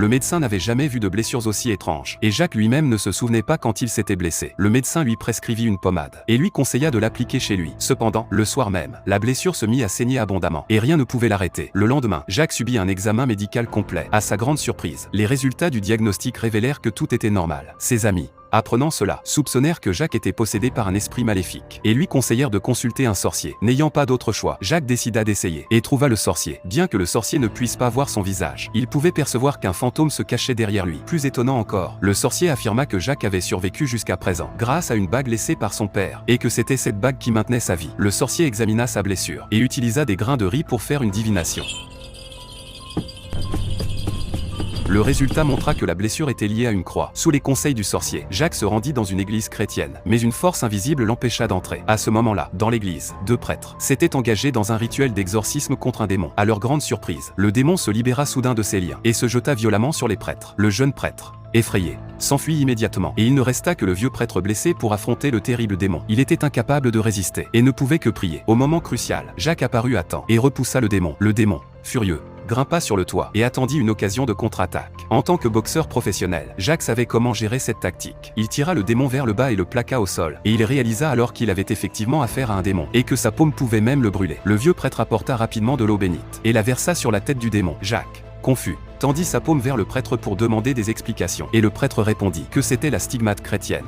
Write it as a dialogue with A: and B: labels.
A: Le médecin n'avait jamais vu de blessures aussi étranges, et Jacques lui-même ne se souvenait pas quand il s'était blessé. Le médecin lui prescrivit une pommade, et lui conseilla de l'appliquer chez lui. Cependant, le soir même, la blessure se mit à saigner abondamment, et rien ne pouvait l'arrêter. Le lendemain, Jacques subit un examen médical complet. À sa grande surprise, les résultats du diagnostic révélèrent que tout était normal. Ses amis, apprenant cela, soupçonnèrent que Jacques était possédé par un esprit maléfique, et lui conseillèrent de consulter un sorcier. N'ayant pas d'autre choix, Jacques décida d'essayer, et trouva le sorcier. Bien que le sorcier ne puisse pas voir son visage, il pouvait percevoir qu'un fantôme se cachait derrière lui. Plus étonnant encore, le sorcier affirma que Jacques avait survécu jusqu'à présent, grâce à une bague laissée par son père, et que c'était cette bague qui maintenait sa vie. Le sorcier examina sa blessure, et utilisa des grains de riz pour faire une divination. Le résultat montra que la blessure était liée à une croix. Sous les conseils du sorcier, Jacques se rendit dans une église chrétienne, mais une force invisible l'empêcha d'entrer. À ce moment-là, dans l'église, 2 prêtres s'étaient engagés dans un rituel d'exorcisme contre un démon. À leur grande surprise, le démon se libéra soudain de ses liens, et se jeta violemment sur les prêtres. Le jeune prêtre, effrayé, s'enfuit immédiatement, et il ne resta que le vieux prêtre blessé pour affronter le terrible démon. Il était incapable de résister, et ne pouvait que prier. Au moment crucial, Jacques apparut à temps, et repoussa le démon. Le démon, furieux, grimpa sur le toit, et attendit une occasion de contre-attaque. En tant que boxeur professionnel, Jacques savait comment gérer cette tactique. Il tira le démon vers le bas et le plaqua au sol, et il réalisa alors qu'il avait effectivement affaire à un démon, et que sa paume pouvait même le brûler. Le vieux prêtre apporta rapidement de l'eau bénite, et la versa sur la tête du démon. Jacques, confus, tendit sa paume vers le prêtre pour demander des explications, et le prêtre répondit que c'était la stigmate chrétienne.